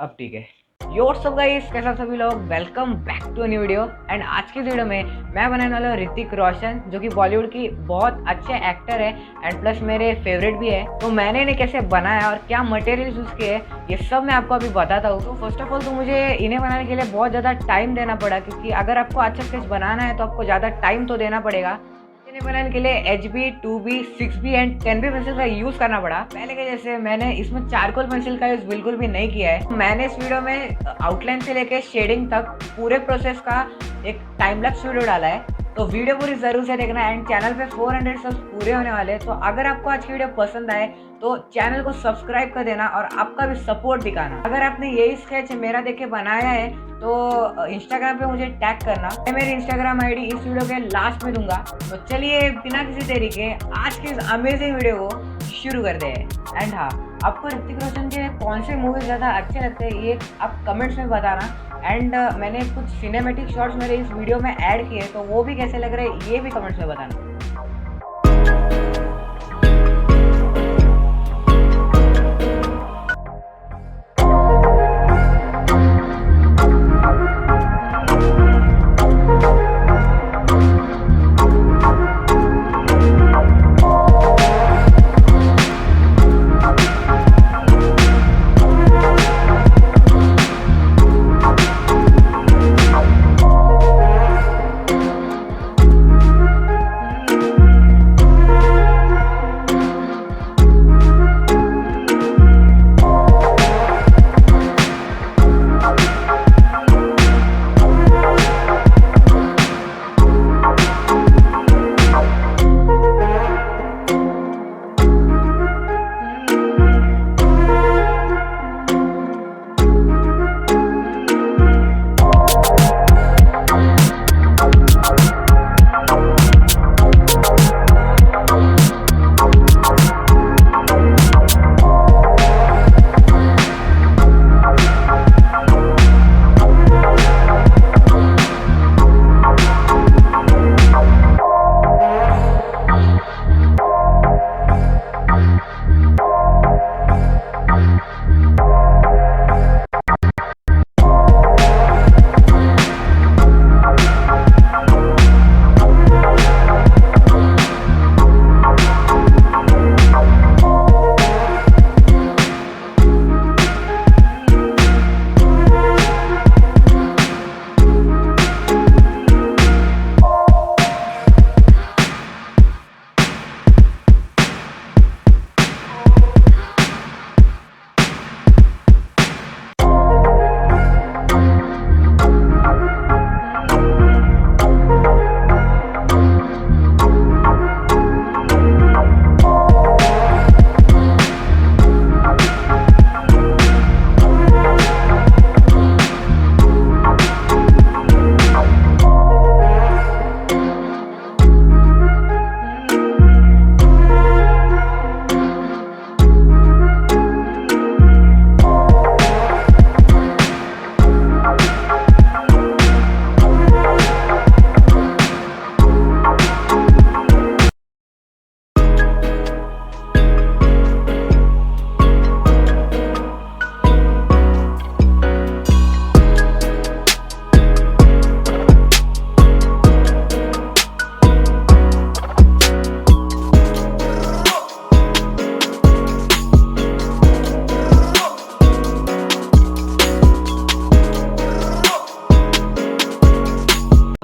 अब ठीक है। यो व्हाट्सअप गाइस, कैसे आप सभी लोग, welcome back to new video. And आज की वीडियो में मैं बनाने वाला हूँ ऋतिक रोशन, जो कि बॉलीवुड की बहुत अच्छे एक्टर है एंड प्लस मेरे फेवरेट भी है। तो मैंने इन्हें कैसे बनाया और क्या मटेरियल यूज़ किए ये सब मैं आपको अभी बताता हूँ। तो फर्स्ट ऑफ ऑल तो मुझे इन्हें बनाने के लिए बहुत ज़्यादा टाइम देना पड़ा, क्योंकि अगर आपको अच्छा स्केच बनाना है तो आपको ज़्यादा टाइम तो देना पड़ेगा। इन्हें बनाने के लिए HB 2B 6B and 10B pencil का यूज़ करना पड़ा। पहले के जैसे मैंने इसमें चारकोल पेंसिल का यूज़ बिल्कुल भी नहीं किया है। मैंने इस वीडियो में आउटलाइन से लेके शेडिंग तक पूरे प्रोसेस का एक टाइम लैप्स वीडियो डाला है। तो वीडियो पूरी ज़रूर से देखना एंड चैनल पे 400 सब्स पूरे होने वाले हैं। तो अगर आपको आज की वीडियो पसंद आए तो चैनल को सब्सक्राइब कर देना और आपका भी सपोर्ट दिखाना। अगर आपने यही स्केच मेरा देख के बनाया है तो इंस्टाग्राम पे मुझे टैग करना। मैं मेरी इंस्टाग्राम आईडी इस वीडियो के लास्ट में दूंगा। तो चलिए बिना किसी देरी के आज की इस अमेजिंग वीडियो को शुरू कर दे। एंड हाँ, आपको ऋतिक रोशन के कौन से मूवी ज़्यादा अच्छे लगते हैं ये आप कमेंट्स में बताना। एंड मैंने कुछ सिनेमेटिक शॉट्स मेरे इस वीडियो में ऐड किए, तो वो भी कैसे लग रहे हैं ये भी कमेंट्स में बताना।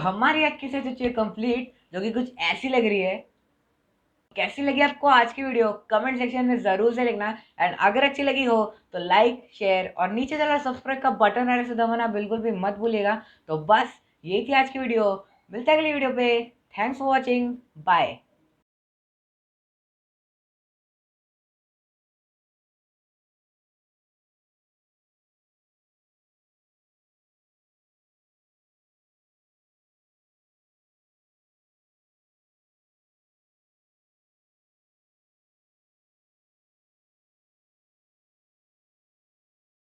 हमारी आज की सेशन चाहिए कंप्लीट, जो कि कुछ ऐसी लग रही है। कैसी लगी आपको आज की वीडियो कमेंट सेक्शन में जरूर से लिखना। एंड अगर अच्छी लगी हो तो लाइक शेयर और नीचे चला सब्सक्राइब का बटन है से दबाना बिल्कुल भी मत भूलिएगा। तो बस यही थी आज की वीडियो, मिलते हैं अगली वीडियो पे। Thanks for watching, bye.